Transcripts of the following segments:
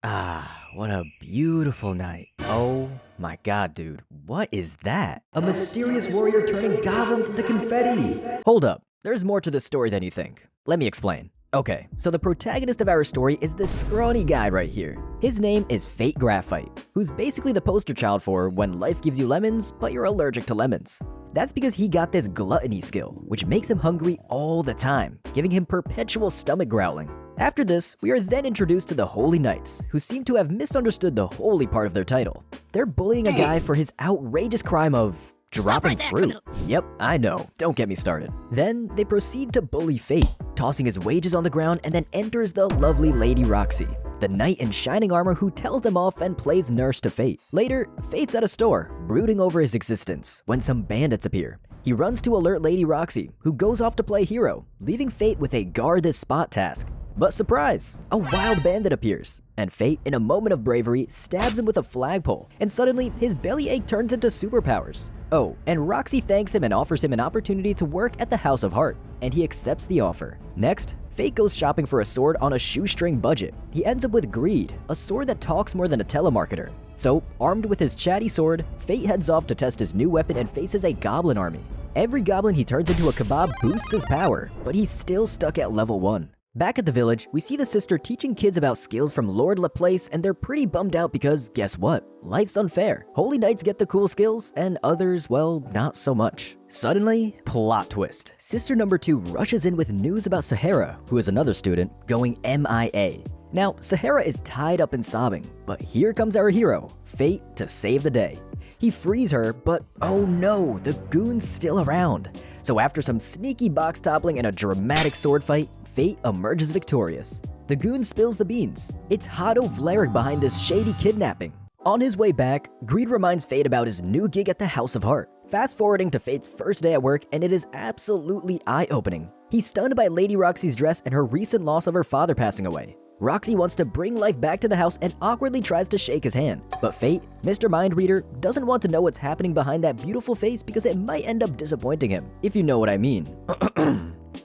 What a beautiful night. Oh my god, dude. What is that? A mysterious warrior turning goblins into confetti! Hold up. There's more to this story than you think. Let me explain. Okay, so the protagonist of our story is this scrawny guy right here. His name is Fate Graphite, who's basically the poster child for when life gives you lemons, but you're allergic to lemons. That's because he got this gluttony skill, which makes him hungry all the time, giving him perpetual stomach growling. After this, we are then introduced to the Holy Knights, who seem to have misunderstood the holy part of their title. They're bullying a guy for his outrageous crime of dropping fruit. Yep, I know. Don't get me started. Then they proceed to bully Fate, tossing his wages on the ground, and then enters the lovely Lady Roxy, the knight in shining armor who tells them off and plays nurse to Fate. Later, Fate's at a store, brooding over his existence, when some bandits appear. He runs to alert Lady Roxy, who goes off to play hero, leaving Fate with a guard this spot task. But surprise! A wild bandit appears, and Fate, in a moment of bravery, stabs him with a flagpole, and suddenly his bellyache turns into superpowers. Oh, and Roxy thanks him and offers him an opportunity to work at the House of Heart, and he accepts the offer. Next, Fate goes shopping for a sword on a shoestring budget. He ends up with Greed, a sword that talks more than a telemarketer. So, armed with his chatty sword, Fate heads off to test his new weapon and faces a goblin army. Every goblin he turns into a kebab boosts his power, but he's still stuck at level 1. Back at the village, we see the sister teaching kids about skills from Lord Laplace, and they're pretty bummed out because guess what? Life's unfair. Holy Knights get the cool skills, and others, well, not so much. Suddenly, plot twist. Sister number 2 rushes in with news about Sahara, who is another student, going MIA. Now, Sahara is tied up and sobbing, but here comes our hero, Fate, to save the day. He frees her, but oh no, the goon's still around. So after some sneaky box toppling and a dramatic sword fight, Fate emerges victorious. The goon spills the beans. It's Hado behind this shady kidnapping. On his way back, Greed reminds Fate about his new gig at the House of Heart. Fast forwarding to Fate's first day at work, and it is absolutely eye-opening. He's stunned by Lady Roxy's dress and her recent loss of her father passing away. Roxy wants to bring life back to the house and awkwardly tries to shake his hand. But Fate, Mr. Mind Reader, doesn't want to know what's happening behind that beautiful face because it might end up disappointing him, if you know what I mean.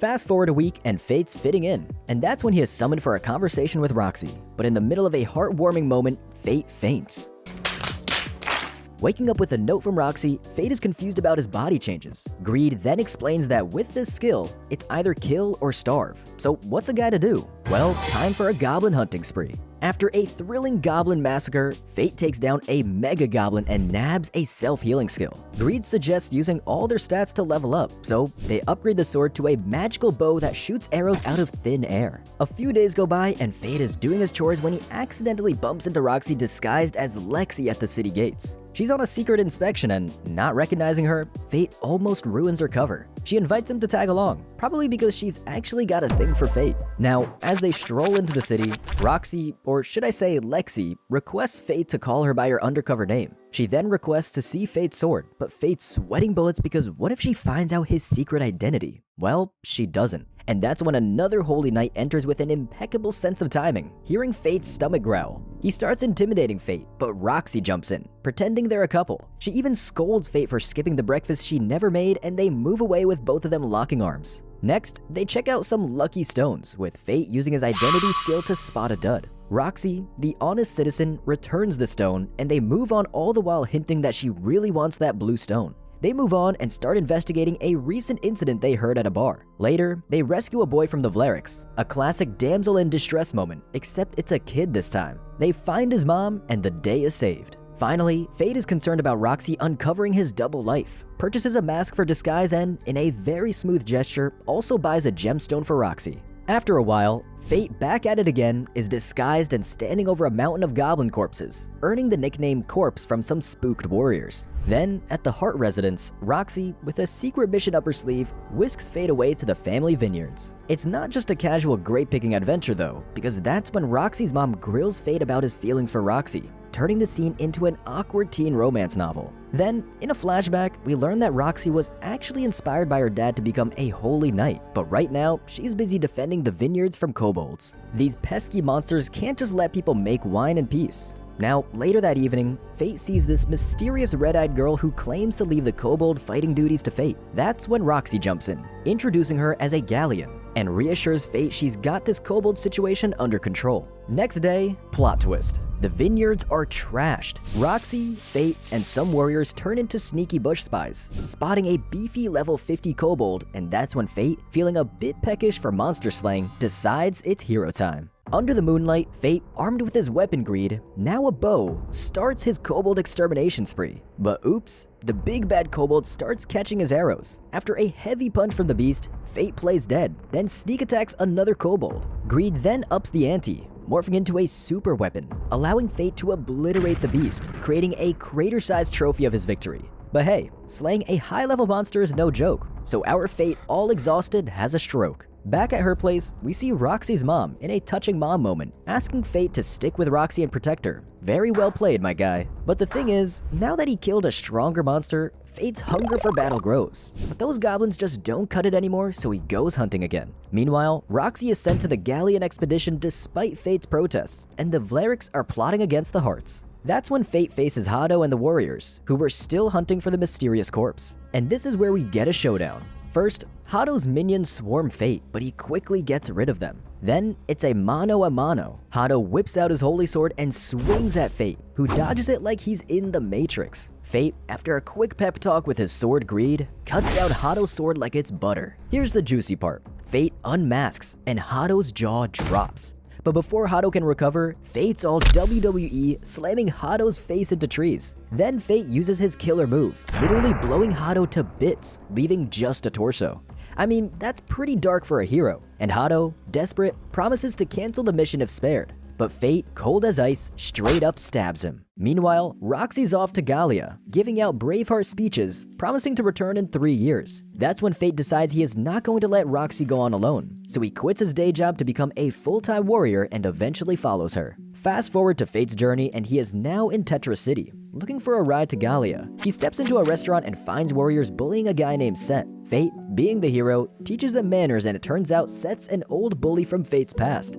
Fast forward a week and Fate's fitting in, and that's when he is summoned for a conversation with Roxy. But in the middle of a heartwarming moment, Fate faints. Waking up with a note from Roxy, Fate is confused about his body changes. Greed then explains that with this skill, it's either kill or starve. So what's a guy to do? Well, time for a goblin hunting spree. After a thrilling goblin massacre, Fate takes down a mega goblin and nabs a self-healing skill. Greed suggests using all their stats to level up, so they upgrade the sword to a magical bow that shoots arrows out of thin air. A few days go by and Fate is doing his chores when he accidentally bumps into Roxy disguised as Lexi at the city gates. She's on a secret inspection and, not recognizing her, Fate almost ruins her cover. She invites him to tag along, probably because she's actually got a thing for Fate. Now, as they stroll into the city, Roxy, or should I say Lexi, requests Fate to call her by her undercover name. She then requests to see Fate's sword, but Fate's sweating bullets because what if she finds out his secret identity? Well, she doesn't. And that's when another Holy Knight enters with an impeccable sense of timing, hearing Fate's stomach growl. He starts intimidating Fate, but Roxy jumps in, pretending they're a couple. She even scolds Fate for skipping the breakfast she never made, and they move away with both of them locking arms. Next, they check out some lucky stones, with Fate using his identity skill to spot a dud. Roxy, the honest citizen, returns the stone, and they move on, all the while hinting that she really wants that blue stone. They move on and start investigating a recent incident they heard at a bar. Later, they rescue a boy from the Vleriks, a classic damsel in distress moment, except it's a kid this time. They find his mom, and the day is saved. Finally, Fate is concerned about Roxy uncovering his double life, purchases a mask for disguise, and, in a very smooth gesture, also buys a gemstone for Roxy. After a while, Fate, back at it again, is disguised and standing over a mountain of goblin corpses, earning the nickname Corpse from some spooked warriors. Then, at the Heart residence, Roxy, with a secret mission up her sleeve, whisks Fate away to the family vineyards. It's not just a casual grape-picking adventure though, because that's when Roxy's mom grills Fate about his feelings for Roxy, turning the scene into an awkward teen romance novel. Then, in a flashback, we learn that Roxy was actually inspired by her dad to become a holy knight, but right now, she's busy defending the vineyards from kobolds. These pesky monsters can't just let people make wine in peace. Now, later that evening, Fate sees this mysterious red-eyed girl who claims to leave the kobold fighting duties to Fate. That's when Roxy jumps in, introducing her as a Galian. and reassures Fate she's got this kobold situation under control. Next day, plot twist. The vineyards are trashed. Roxy, Fate, and some warriors turn into sneaky bush spies, spotting a beefy level 50 kobold, and that's when Fate, feeling a bit peckish for monster slaying, decides it's hero time. Under the moonlight, Fate, armed with his weapon greed, now a bow, starts his kobold extermination spree. But oops, the big bad kobold starts catching his arrows. After a heavy punch from the beast, Fate plays dead, then sneak attacks another kobold. Greed then ups the ante, morphing into a super weapon, allowing Fate to obliterate the beast, creating a crater-sized trophy of his victory. But hey, slaying a high-level monster is no joke, so our Fate, all exhausted, has a stroke. Back at her place, we see Roxy's mom in a touching mom moment, asking Fate to stick with Roxy and protect her. Very well played, my guy. But the thing is, now that he killed a stronger monster, Fate's hunger for battle grows. But those goblins just don't cut it anymore, so he goes hunting again. Meanwhile, Roxy is sent to the Galian expedition despite Fate's protests, and the Vlariks are plotting against the Hearts. That's when Fate faces Hado and the warriors, who were still hunting for the mysterious corpse. And this is where we get a showdown. First, Hado's minions swarm Fate, but he quickly gets rid of them. Then, it's a mano a mano. Hado whips out his holy sword and swings at Fate, who dodges it like he's in the Matrix. Fate, after a quick pep talk with his sword Greed, cuts down Hado's sword like it's butter. Here's the juicy part. Fate unmasks, and Hado's jaw drops. But before Hado can recover, Fate's all WWE, slamming Hado's face into trees. Then Fate uses his killer move, literally blowing Hado to bits, leaving just a torso. I mean, that's pretty dark for a hero, and Hado, desperate, promises to cancel the mission if spared. But Fate, cold as ice, straight up stabs him. Meanwhile, Roxy's off to Galia, giving out Braveheart speeches, promising to return in 3 years. That's when Fate decides he is not going to let Roxy go on alone, so he quits his day job to become a full-time warrior and eventually follows her. Fast forward to Fate's journey, and he is now in Tetra City, looking for a ride to Galia. He steps into a restaurant and finds warriors bullying a guy named Set. Fate, being the hero, teaches them manners, and it turns out Set's an old bully from Fate's past.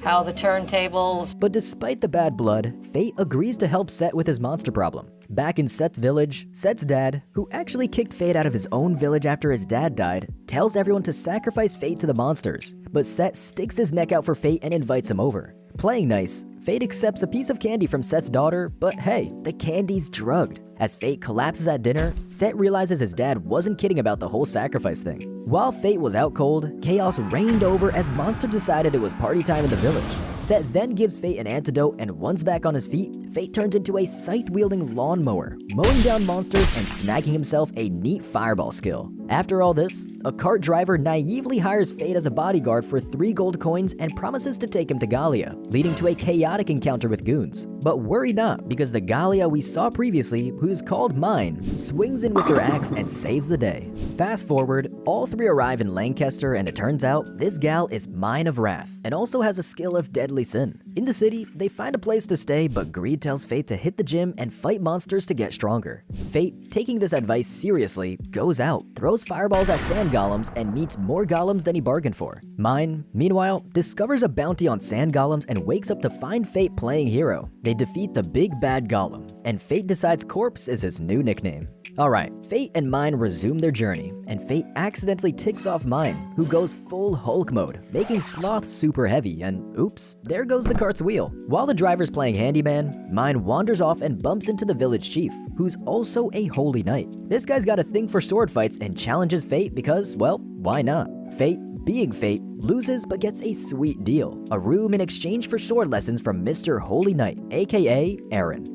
How the turntables. But despite the bad blood, Fate agrees to help Set with his monster problem. Back in Set's village, Set's dad, who actually kicked Fate out of his own village after his dad died, tells everyone to sacrifice Fate to the monsters. But Set sticks his neck out for Fate and invites him over. Playing nice, Fate accepts a piece of candy from Set's daughter, but hey, the candy's drugged. As Fate collapses at dinner, Set realizes his dad wasn't kidding about the whole sacrifice thing. While Fate was out cold, chaos reigned over as monsters decided it was party time in the village. Set then gives Fate an antidote, and once back on his feet, Fate turns into a scythe-wielding lawnmower, mowing down monsters and snagging himself a neat fireball skill. After all this, a cart driver naively hires Fate as a bodyguard for 3 gold coins and promises to take him to Galia, leading to a chaotic encounter with goons. But worry not, because the Galia we saw previously, who's called Mine, swings in with her axe and saves the day. Fast forward, all 3 arrive in Lancaster, and it turns out this gal is Mine of Wrath, and also has a skill of deadly sin. In the city, they find a place to stay, but Greed tells Fate to hit the gym and fight monsters to get stronger. Fate, taking this advice seriously, goes out, throws fireballs at sand golems, and meets more golems than he bargained for. Mine, meanwhile, discovers a bounty on sand golems and wakes up to find Fate playing hero. They defeat the big bad golem, and Fate decides Corpse is his new nickname. Alright, Fate and Mine resume their journey, and Fate accidentally ticks off Mine, who goes full Hulk mode, making Sloth super heavy, and oops, there goes the cart's wheel. While the driver's playing handyman, Mine wanders off and bumps into the village chief, who's also a holy knight. This guy's got a thing for sword fights and challenges Fate because, well, why not? Fate, being Fate, loses but gets a sweet deal, a room in exchange for sword lessons from Mr. Holy Knight, aka Aaron.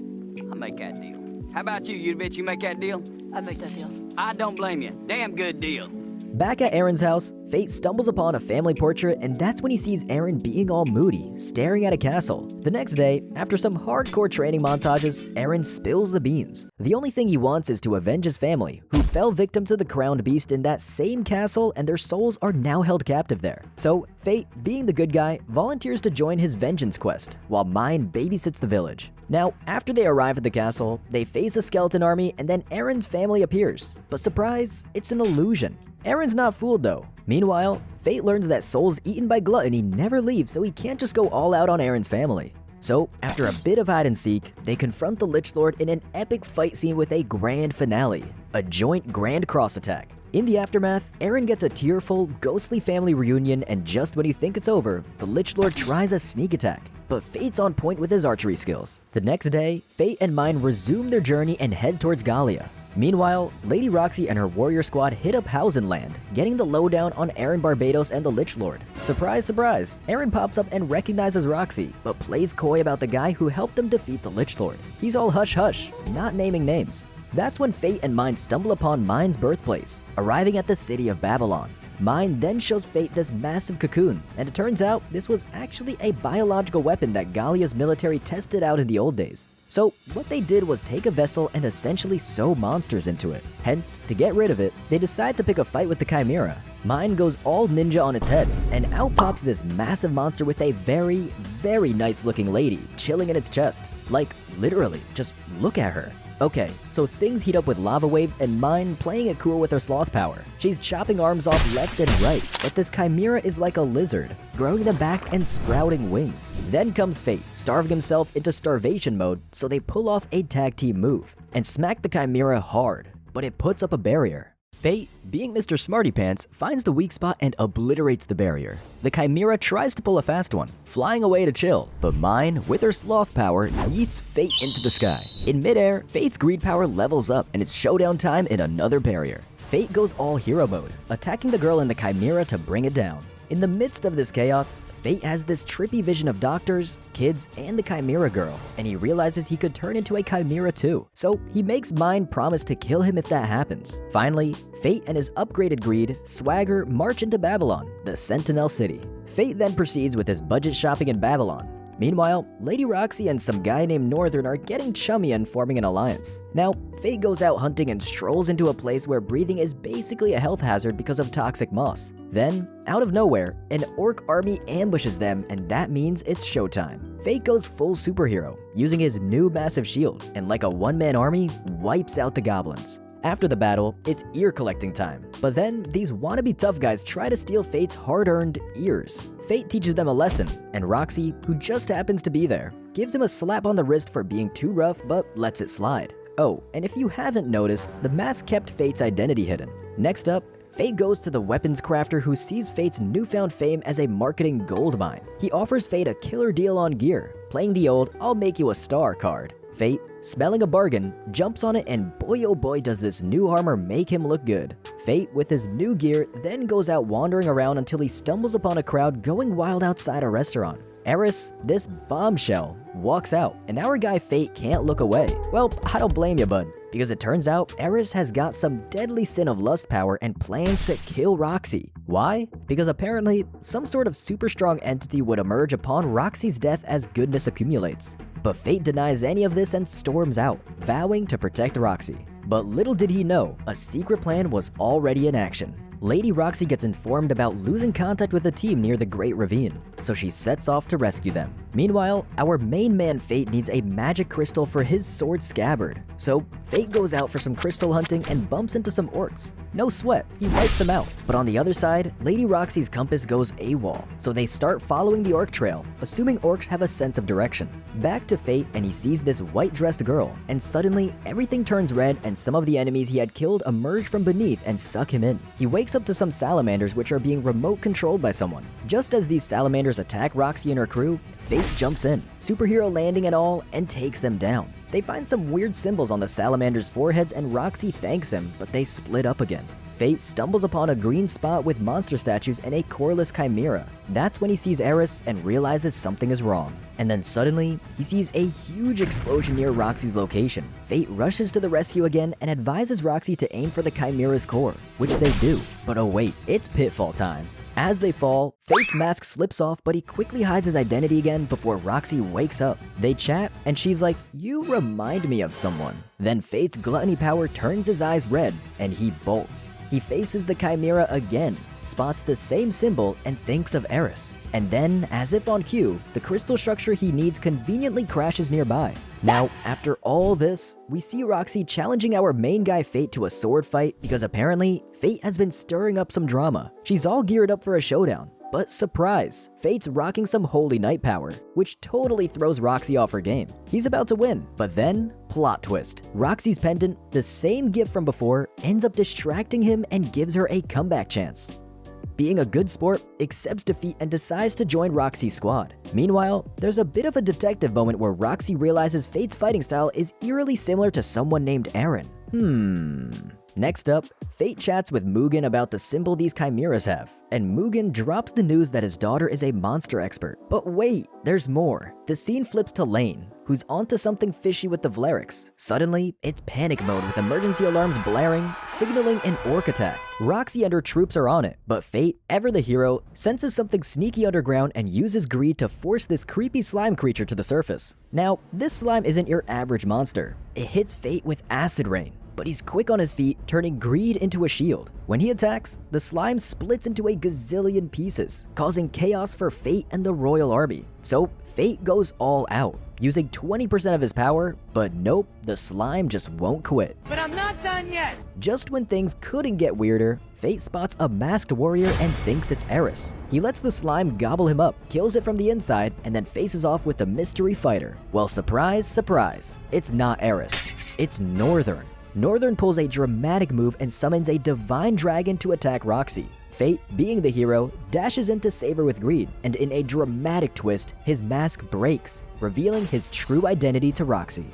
I'll make that deal. How about you bitch, you make that deal? I make that deal. I don't blame you. Damn good deal. Back at Aaron's house, Fate stumbles upon a family portrait, and that's when he sees Aaron being all moody, staring at a castle. The next day, after some hardcore training montages, Aaron spills the beans. The only thing he wants is to avenge his family, who fell victim to the crowned beast in that same castle, and their souls are now held captive there. So, Fate, being the good guy, volunteers to join his vengeance quest, while Mine babysits the village. Now, after they arrive at the castle, they face a skeleton army, and then Aaron's family appears. But surprise, it's an illusion. Aaron's not fooled though. Meanwhile, Fate learns that souls eaten by gluttony never leave, so he can't just go all out on Aaron's family. So, after a bit of hide and seek, they confront the Lich Lord in an epic fight scene with a grand finale, a joint grand cross attack. In the aftermath, Aaron gets a tearful, ghostly family reunion, and just when you think it's over, the Lich Lord tries a sneak attack. But Fate's on point with his archery skills. The next day, Fate and Mine resume their journey and head towards Galia. Meanwhile, Lady Roxy and her warrior squad hit up Hausenland, getting the lowdown on Aaron Barbados and the Lich Lord. Surprise, surprise, Aaron pops up and recognizes Roxy, but plays coy about the guy who helped them defeat the Lich Lord. He's all hush-hush, not naming names. That's when Fate and Mine stumble upon Mine's birthplace, arriving at the city of Babylon. Mine then shows Fate this massive cocoon, and it turns out this was actually a biological weapon that Galia's military tested out in the old days. So what they did was take a vessel and essentially sew monsters into it. Hence, to get rid of it, they decide to pick a fight with the chimera. Mine goes all ninja on its head, and out pops this massive monster with a very, very nice looking lady chilling in its chest. Like, literally, just look at her. Okay, so things heat up with lava waves and Mine playing it cool with her sloth power. She's chopping arms off left and right, but this chimera is like a lizard, growing them back and sprouting wings. Then comes Fate, starving himself into starvation mode, so they pull off a tag team move and smack the chimera hard, but it puts up a barrier. Fate, being Mr. Smarty Pants, finds the weak spot and obliterates the barrier. The chimera tries to pull a fast one, flying away to chill, but Mine, with her sloth power, yeets Fate into the sky. In midair, Fate's greed power levels up and it's showdown time in another barrier. Fate goes all hero mode, attacking the girl in the chimera to bring it down. In the midst of this chaos, Fate has this trippy vision of doctors, kids, and the chimera girl, and he realizes he could turn into a chimera too. So he makes Mine promise to kill him if that happens. Finally, Fate and his upgraded greed, Swagger, march into Babylon, the Sentinel City. Fate then proceeds with his budget shopping in Babylon. Meanwhile, Lady Roxy and some guy named Northern are getting chummy and forming an alliance. Now, Fate goes out hunting and strolls into a place where breathing is basically a health hazard because of toxic moss. Then, out of nowhere, an orc army ambushes them, and that means it's showtime. Fate goes full superhero, using his new massive shield, and like a one-man army, wipes out the goblins. After the battle, it's ear collecting time, but then these wannabe tough guys try to steal Fate's hard-earned ears. Fate teaches them a lesson, and Roxy, who just happens to be there, gives him a slap on the wrist for being too rough but lets it slide. Oh, and if you haven't noticed, the mask kept Fate's identity hidden. Next up, Fate goes to the weapons crafter who sees Fate's newfound fame as a marketing gold mine. He offers Fate a killer deal on gear, playing the old "I'll make you a star" card. Fate, smelling a bargain, jumps on it, and boy oh boy does this new armor make him look good. Fate, with his new gear, then goes out wandering around until he stumbles upon a crowd going wild outside a restaurant. Eris, this bombshell, walks out, and our guy Fate can't look away. Well, I don't blame you, bud, because it turns out Eris has got some deadly sin of lust power and plans to kill Roxy. Why? Because apparently, some sort of super strong entity would emerge upon Roxy's death as goodness accumulates. But Fate denies any of this and storms out, vowing to protect Roxy. But little did he know, a secret plan was already in action. Lady Roxy gets informed about losing contact with the team near the Great Ravine, so she sets off to rescue them. Meanwhile, our main man Fate needs a magic crystal for his sword scabbard, so Fate goes out for some crystal hunting and bumps into some orcs. No sweat, he wipes them out. But on the other side, Lady Roxy's compass goes AWOL, so they start following the orc trail, assuming orcs have a sense of direction. Back to Fate, and he sees this white-dressed girl, and suddenly everything turns red and some of the enemies he had killed emerge from beneath and suck him in. He wakes up to some salamanders which are being remote controlled by someone. Just as these salamanders attack Roxy and her crew, Fate jumps in, superhero landing and all, and takes them down. They find some weird symbols on the salamanders' foreheads and Roxy thanks him, but they split up again. Fate stumbles upon a green spot with monster statues and a coreless chimera. That's when he sees Eris and realizes something is wrong. And then suddenly, he sees a huge explosion near Roxy's location. Fate rushes to the rescue again and advises Roxy to aim for the chimera's core, which they do. But oh wait, it's pitfall time. As they fall, Fate's mask slips off, but he quickly hides his identity again before Roxy wakes up. They chat, and she's like, "You remind me of someone." Then Fate's gluttony power turns his eyes red, and he bolts. He faces the chimera again, spots the same symbol, and thinks of Eris. And then, as if on cue, the crystal structure he needs conveniently crashes nearby. Now, after all this, we see Roxy challenging our main guy Fate to a sword fight because apparently, Fate has been stirring up some drama. She's all geared up for a showdown. But surprise, Fate's rocking some holy night power, which totally throws Roxy off her game. He's about to win, but then, plot twist. Roxy's pendant, the same gift from before, ends up distracting him and gives her a comeback chance. Being a good sport, accepts defeat and decides to join Roxy's squad. Meanwhile, there's a bit of a detective moment where Roxy realizes Fate's fighting style is eerily similar to someone named Aaron. Next up, Fate chats with Mugen about the symbol these chimeras have, and Mugen drops the news that his daughter is a monster expert. But wait, there's more. The scene flips to Lane, who's onto something fishy with the Vlerics. Suddenly, it's panic mode with emergency alarms blaring, signaling an orc attack. Roxy and her troops are on it, but Fate, ever the hero, senses something sneaky underground and uses greed to force this creepy slime creature to the surface. Now, this slime isn't your average monster. It hits Fate with acid rain, but he's quick on his feet, turning greed into a shield. When he attacks, the slime splits into a gazillion pieces, causing chaos for Fate and the royal army. So Fate goes all out, using 20% of his power, but nope, the slime just won't quit. But I'm not done yet! Just when things couldn't get weirder, Fate spots a masked warrior and thinks it's Eris. He lets the slime gobble him up, kills it from the inside, and then faces off with the mystery fighter. Well, surprise, surprise, it's not Eris, it's Northern. Northern pulls a dramatic move and summons a divine dragon to attack Roxy. Fate, being the hero, dashes in to save her with greed, and in a dramatic twist, his mask breaks, revealing his true identity to Roxy.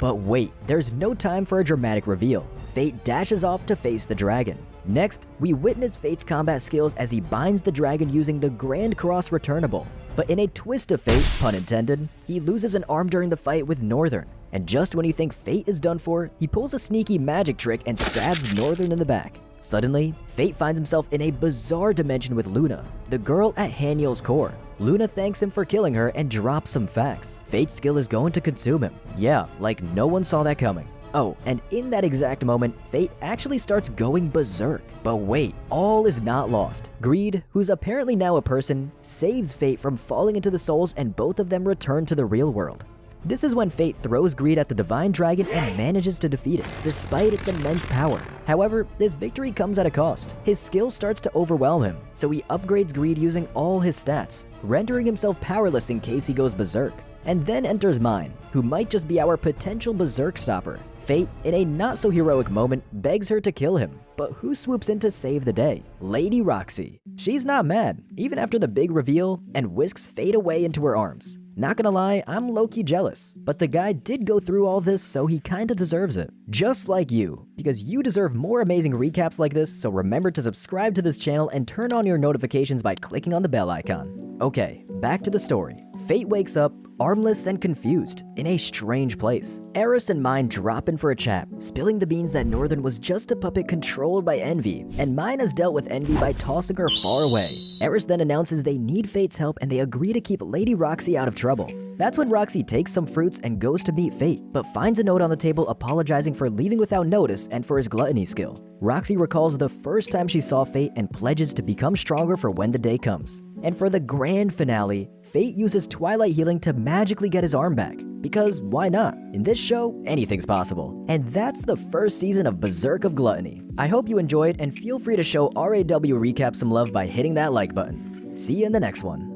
But wait, there's no time for a dramatic reveal. Fate dashes off to face the dragon. Next, we witness Fate's combat skills as he binds the dragon using the Grand Cross returnable. But in a twist of fate, pun intended, he loses an arm during the fight with Northern. And just when you think Fate is done for, he pulls a sneaky magic trick and stabs Northern in the back. Suddenly, Fate finds himself in a bizarre dimension with Luna, the girl at Haniel's core. Luna thanks him for killing her and drops some facts. Fate's skill is going to consume him. Yeah, like no one saw that coming. Oh, and in that exact moment, Fate actually starts going berserk. But wait, all is not lost. Greed, who's apparently now a person, saves Fate from falling into the souls and both of them return to the real world. This is when Fate throws greed at the divine dragon and manages to defeat it, despite its immense power. However, this victory comes at a cost. His skill starts to overwhelm him, so he upgrades greed using all his stats, rendering himself powerless in case he goes berserk. And then enters Mine, who might just be our potential berserk stopper. Fate, in a not-so-heroic moment, begs her to kill him. But who swoops in to save the day? Lady Roxy. She's not mad, even after the big reveal, and whisks Fate away into her arms. Not gonna lie, I'm low-key jealous, but the guy did go through all this, so he kinda deserves it. Just like you, because you deserve more amazing recaps like this, so remember to subscribe to this channel and turn on your notifications by clicking on the bell icon. Okay, back to the story. Fate wakes up, armless and confused, in a strange place. Eris and Mine drop in for a chat, spilling the beans that Northern was just a puppet controlled by envy, and Mine has dealt with envy by tossing her far away. Eris then announces they need Fate's help and they agree to keep Lady Roxy out of trouble. That's when Roxy takes some fruits and goes to meet Fate, but finds a note on the table apologizing for leaving without notice and for his gluttony skill. Roxy recalls the first time she saw Fate and pledges to become stronger for when the day comes. And for the grand finale, Fate uses Twilight Healing to magically get his arm back. Because why not? In this show, anything's possible. And that's the first season of Berserk of Gluttony. I hope you enjoyed and feel free to show RAW Recap some love by hitting that like button. See you in the next one.